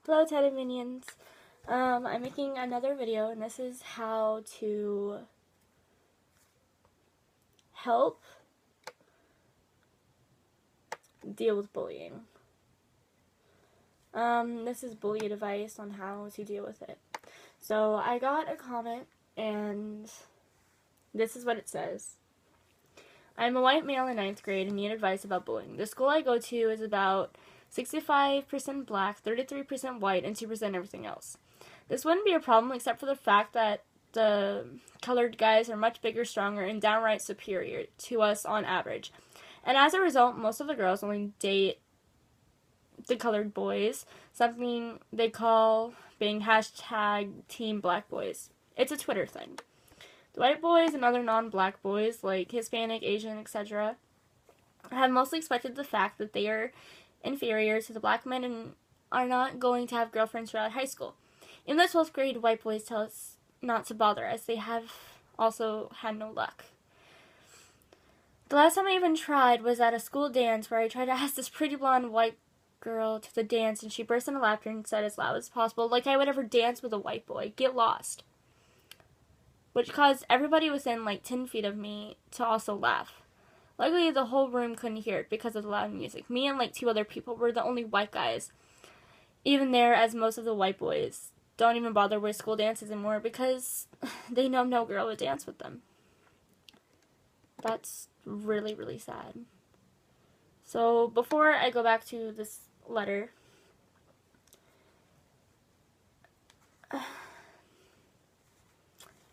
Hello Teddy Minions. I'm making another video and this is how to help deal with bullying. This is bully advice on how to deal with it. So I got a comment and this is what it says. I'm a white male in 9th grade and need advice about bullying. The school I go to is about 65% black, 33% white, and 2% everything else. This wouldn't be a problem except for the fact that the colored guys are much bigger, stronger, and downright superior to us on average. And as a result, most of the girls only date the colored boys, something they call being hashtag Team Black Boys. It's a Twitter thing. The white boys and other non-black boys, like Hispanic, Asian, etc., have mostly expected the fact that they are inferior to the black men and are not going to have girlfriends throughout high school. In the 12th grade, white boys tell us not to bother, as they have also had no luck. The last time I even tried was at a school dance where I tried to ask this pretty blonde white girl to the dance, and she burst into laughter and said as loud as possible, like I would ever dance with a white boy, get lost. Which caused everybody within like 10 feet of me to also laugh. Luckily, the whole room couldn't hear it because of the loud music. Me and like 2 other people were the only white guys even there, as most of the white boys don't even bother with school dances anymore because they know no girl would dance with them. That's really, really sad. So before I go back to this letter,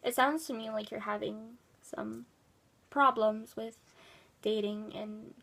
it sounds to me like you're having some problems with dating, and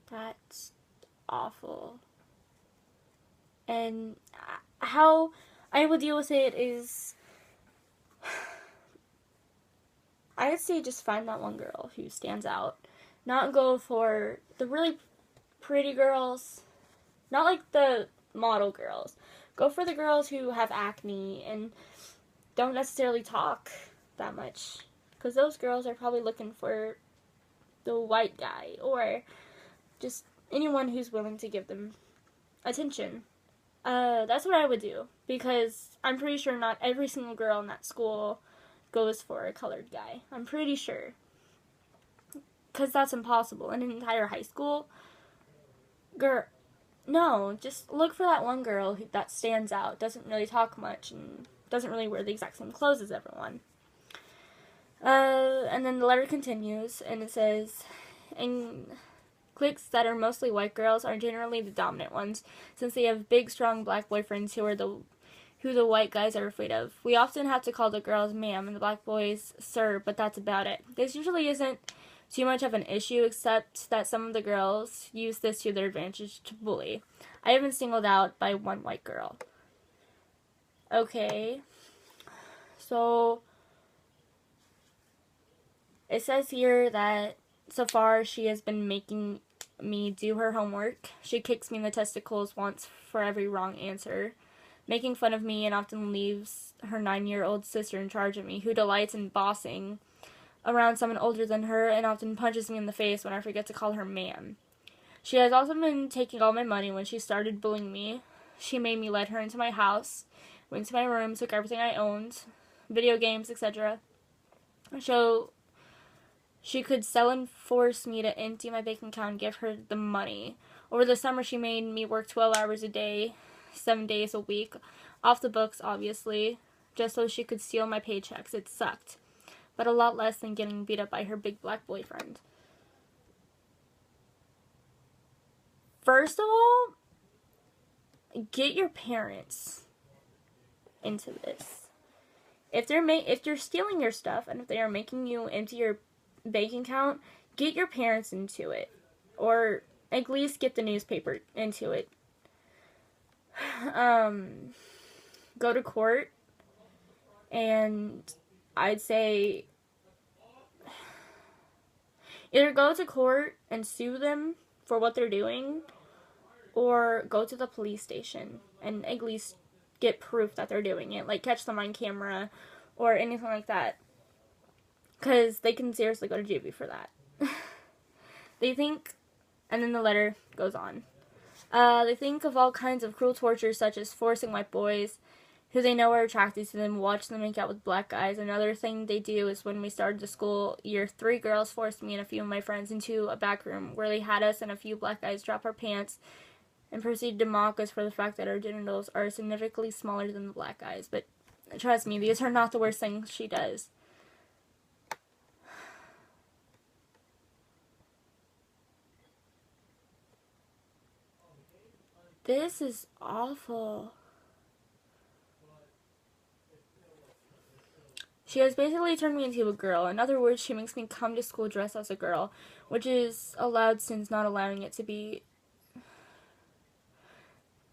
that's awful. And how I would deal with it is, I would say just find that one girl who stands out. Not go for the really pretty girls, not like the model girls. Go for the girls who have acne and don't necessarily talk that much, because those girls are probably looking for the white guy or just anyone who's willing to give them attention. That's what I would do, because I'm pretty sure not every single girl in that school goes for a colored guy. I'm pretty sure. Because that's impossible. In an entire high school, no, just look for that one girl that stands out, doesn't really talk much, and doesn't really wear the exact same clothes as everyone. And then the letter continues, and it says, and cliques that are mostly white girls are generally the dominant ones, since they have big, strong black boyfriends who the white guys are afraid of. We often have to call the girls ma'am and the black boys sir, but that's about it. This usually isn't too much of an issue, except that some of the girls use this to their advantage to bully. I have been singled out by one white girl. Okay, so it says here that so far she has been making me do her homework. She kicks me in the testicles once for every wrong answer, making fun of me, and often leaves her 9-year-old sister in charge of me, who delights in bossing around someone older than her and often punches me in the face when I forget to call her ma'am. She has also been taking all my money. When she started bullying me, she made me let her into my house, went to my room, took everything I owned, video games, etc. So she could sell and force me to empty my bank account and give her the money. Over the summer, she made me work 12 hours a day, 7 days a week, off the books, obviously, just so she could steal my paychecks. It sucked, but a lot less than getting beat up by her big black boyfriend. First of all, get your parents into this. If they're stealing your stuff and if they are making you empty your bank account, get your parents into it, or at least get the newspaper into it. Go to court, and I'd say either go to court and sue them for what they're doing, or go to the police station and at least get proof that they're doing it, like catch them on camera or anything like that, because they can seriously go to jail for that. They think, and then the letter goes on. They think of all kinds of cruel tortures, such as forcing white boys who they know are attracted to them, watch them make out with black guys. Another thing they do is when we started the school year, 3 girls forced me and a few of my friends into a back room where they had us and a few black guys drop our pants and proceeded to mock us for the fact that our genitals are significantly smaller than the black guys. But trust me, these are not the worst things she does. This is awful. She has basically turned me into a girl. In other words, she makes me come to school dressed as a girl, which is allowed since not allowing it to be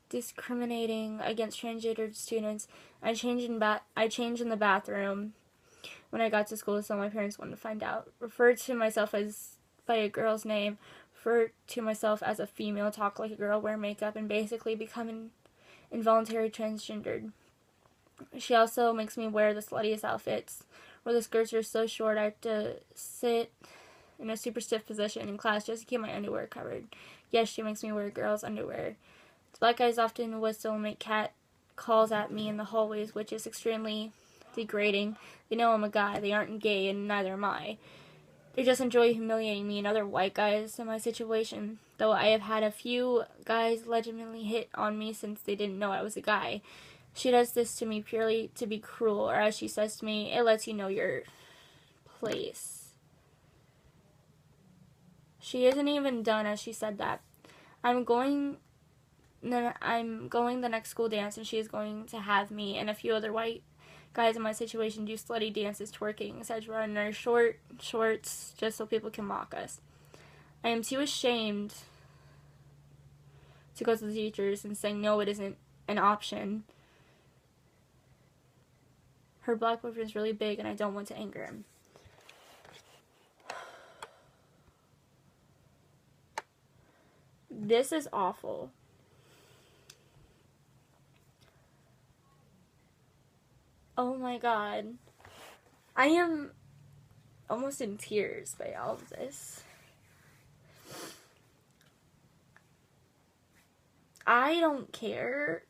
discriminating against transgendered students. I changed in the bathroom when I got to school, so my parents wanted to find out. Referred to myself as by a girl's name. Refer to myself as a female, talk like a girl, wear makeup, and basically become involuntary transgendered. She also makes me wear the sluttiest outfits, where the skirts are so short I have to sit in a super stiff position in class just to keep my underwear covered. Yes, she makes me wear girls' underwear. Black guys often whistle and make cat calls at me in the hallways, which is extremely degrading. They know I'm a guy, they aren't gay, and neither am I. They just enjoy humiliating me and other white guys in my situation, though I have had a few guys legitimately hit on me since they didn't know I was a guy. She does this to me purely to be cruel, or as she says to me, it lets you know your place. She isn't even done as she said that. I'm going the next school dance, and she is going to have me and a few other white guys in my situation do slutty dances, twerking, etc. in our short shorts just so people can mock us. I am too ashamed to go to the teachers and say no, it isn't an option. Her black boyfriend is really big and I don't want to anger him. This is awful. Oh my god. I am almost in tears by all of this. I don't care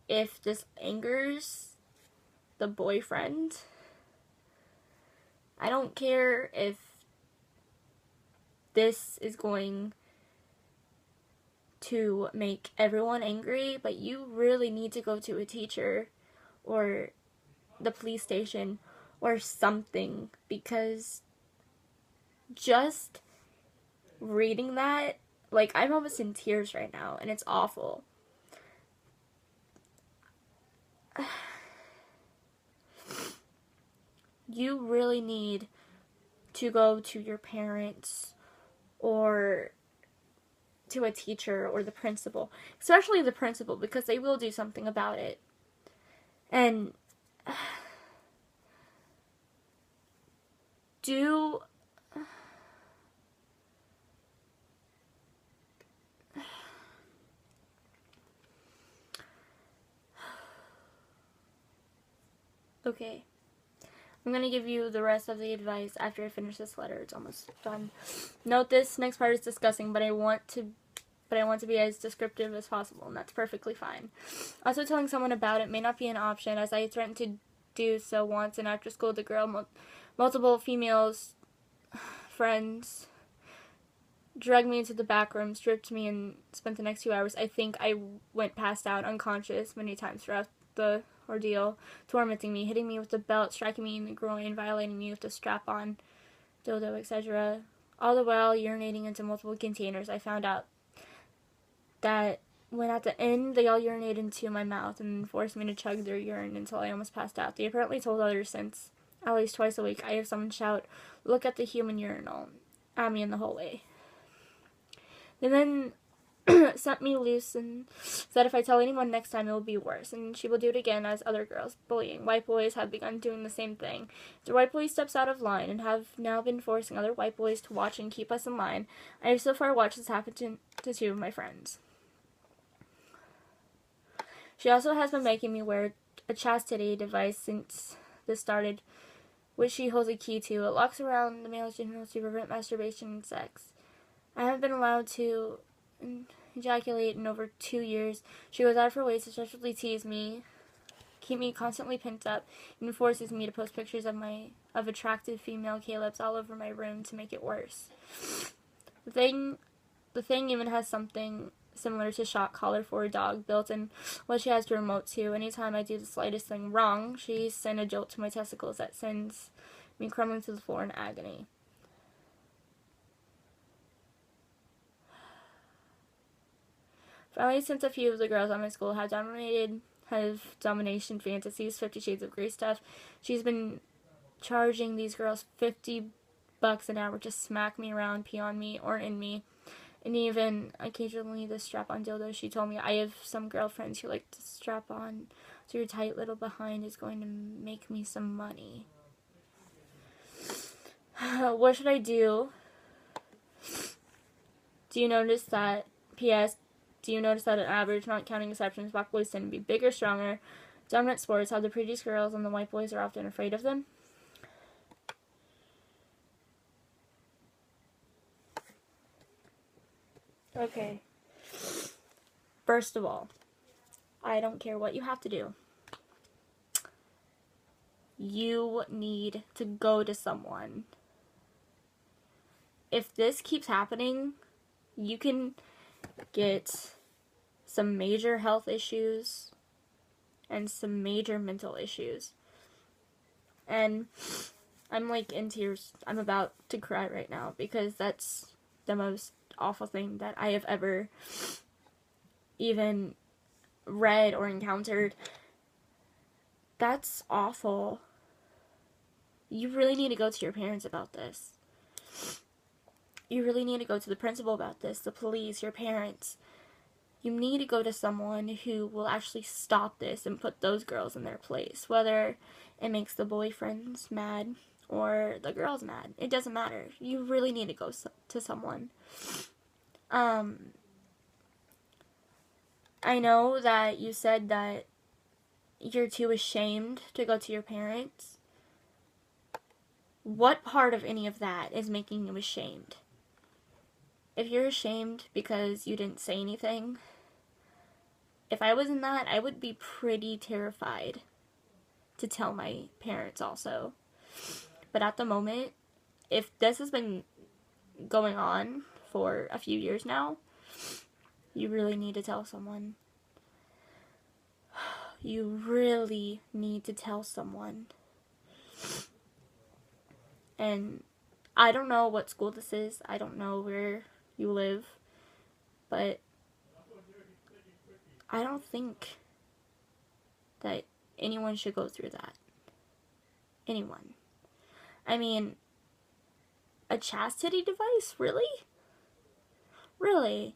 if this angers the boyfriend. I don't care if this is going to make everyone angry, but you really need to go to a teacher or the police station or something, because just reading that, like, I'm almost in tears right now, and it's awful. You really need to go to your parents or to a teacher or the principal, especially the principal, because they will do something about it. And do okay. I'm going to give you the rest of the advice after I finish this letter. It's almost done. Note this next part is disgusting, but I want to be as descriptive as possible, and that's perfectly fine. Also, telling someone about it may not be an option, as I threatened to do so once, and after school the girl, multiple females, friends, dragged me into the back room, stripped me, and spent the next 2 hours. I think I went passed out unconscious many times throughout the ordeal, tormenting me, hitting me with the belt, striking me in the groin, violating me with the strap-on dildo, etc. All the while urinating into multiple containers. I found out that when at the end they all urinated into my mouth and forced me to chug their urine until I almost passed out. They apparently told others since at least twice a week I have someone shout, "Look at the human urinal," at me in the hallway. They then sent me loose and said if I tell anyone next time it will be worse, and she will do it again as other girls. Bullying. White boys have begun doing the same thing. The white boy steps out of line and have now been forcing other white boys to watch and keep us in line. I have so far watched this happen to 2 of my friends. She also has been making me wear a chastity device since this started, which she holds a key to. It locks around the male's genitals to prevent masturbation and sex. I haven't been allowed to ejaculate in over 2 years. She goes out of her way to sexually tease me, keep me constantly pent up, and forces me to post pictures of attractive female Calebs all over my room to make it worse. The thing even has something similar to shock collar for a dog built in what she has to remote to. Anytime I do the slightest thing wrong, she sends a jolt to my testicles that sends me crumbling to the floor in agony. Finally, since a few of the girls at my school have domination fantasies, 50 Shades of Grey stuff, she's been charging these girls $50 an hour to smack me around, pee on me, or in me. And even occasionally the strap-on dildo. She told me, I have some girlfriends who like to strap on, so your tight little behind is going to make me some money. What should I do? Do you notice that, P.S., do you notice that on average, not counting exceptions, black boys tend to be bigger, stronger, dominant sports, how the prettiest girls and the white boys are often afraid of them? Okay. First of all, I don't care what you have to do. You need to go to someone. If this keeps happening, you can get some major health issues and some major mental issues. And I'm like in tears. I'm about to cry right now because that's the most awful thing that I have ever even read or encountered. That's awful. You really need to go to your parents about this. You really need to go to the principal about this, the police, your parents. You need to go to someone who will actually stop this and put those girls in their place. Whether it makes the boyfriends mad or the girls mad. It doesn't matter. You really need to go to someone. I know that you said that you're too ashamed to go to your parents. What part of any of that is making you ashamed? If you're ashamed because you didn't say anything, if I was in that, I would be pretty terrified to tell my parents also. But at the moment, if this has been going on for a few years now, you really need to tell someone. You really need to tell someone. And I don't know what school this is. I don't know where you live. But I don't think that anyone should go through that. Anyone. I mean, a chastity device? Really? Really?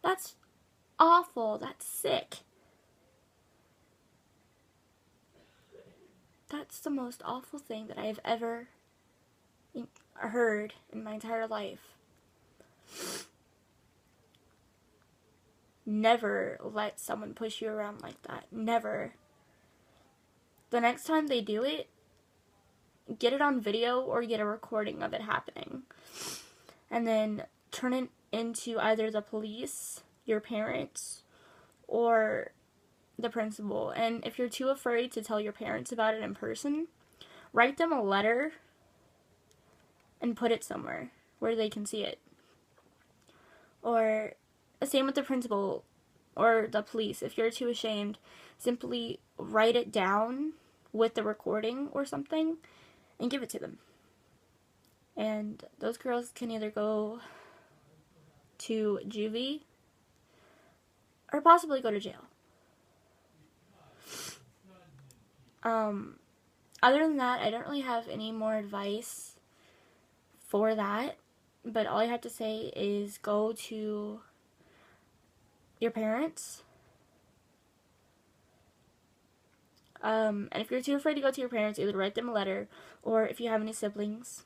That's awful. That's sick. That's the most awful thing that I have ever heard in my entire life. Never let someone push you around like that. Never. The next time they do it, get it on video or get a recording of it happening. And then turn it into either the police, your parents, or the principal. And if you're too afraid to tell your parents about it in person, write them a letter and put it somewhere where they can see it. Or same with the principal or the police. If you're too ashamed, simply write it down with the recording or something and give it to them. And those girls can either go to juvie or possibly go to jail. Other than that, I don't really have any more advice for that. But all I have to say is go to your parents. And if you're too afraid to go to your parents, either write them a letter, or if you have any siblings,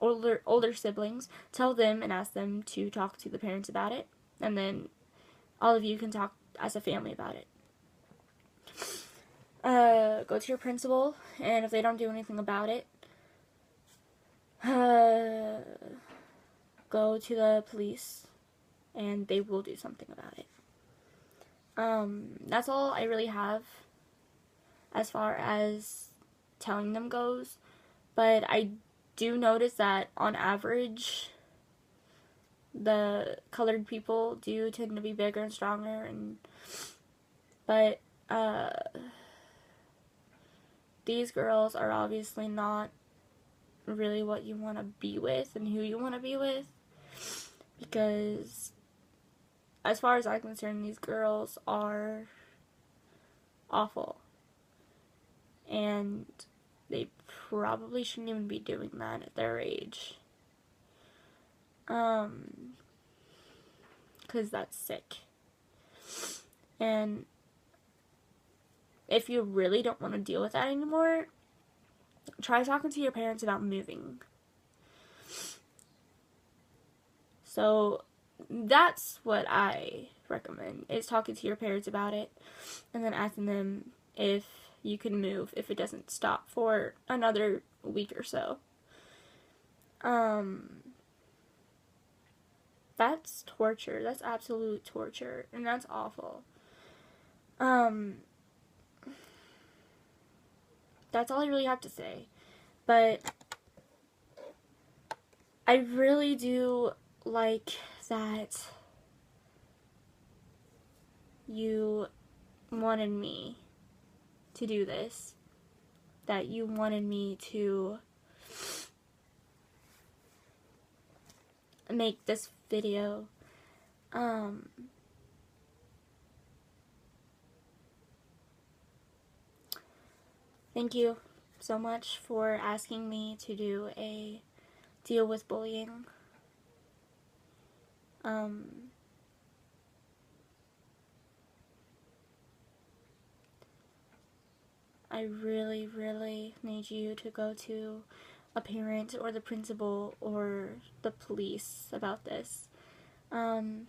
older siblings, tell them and ask them to talk to the parents about it. And then all of you can talk as a family about it. Go to your principal, and if they don't do anything about it, go to the police and they will do something about it. That's all I really have as far as telling them goes. But I do notice that on average, the colored people do tend to be bigger and stronger, but these girls are obviously not really what you want to be with and who you want to be with, because as far as I'm concerned, these girls are awful, and they probably shouldn't even be doing that at their age, because that's sick. And if you really don't want to deal with that anymore, try talking to your parents about moving. So that's what I recommend, is talking to your parents about it and then asking them if you can move if it doesn't stop for another week or so. That's torture. That's absolute torture, and that's awful. That's all I really have to say. But I really do like that you wanted me to do this. That you wanted me to make this video. Thank you so much for asking me to do a deal with bullying. I really, really need you to go to a parent or the principal or the police about this. On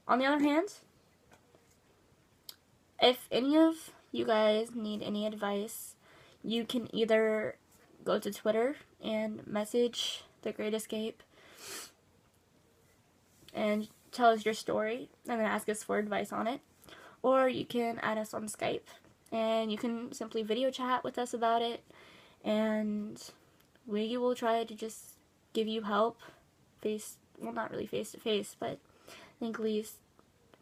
the other hand, if any of you guys need any advice, you can either go to Twitter and message The Great Escape and tell us your story and then ask us for advice on it, or you can add us on Skype and you can simply video chat with us about it, and we will try to just give you help well, not really face to face, but I think at least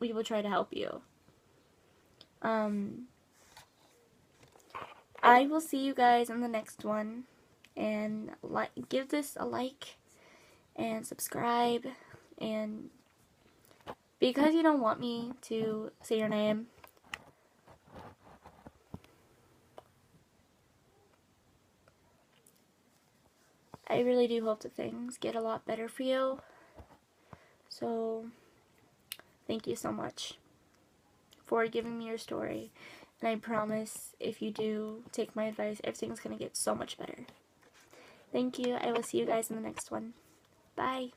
we will try to help you. I will see you guys in the next one, and give this a like and subscribe, and because you don't want me to say your name, I really do hope that things get a lot better for you. So thank you so much for giving me your story. And I promise, if you do take my advice, everything's going to get so much better. Thank you. I will see you guys in the next one. Bye.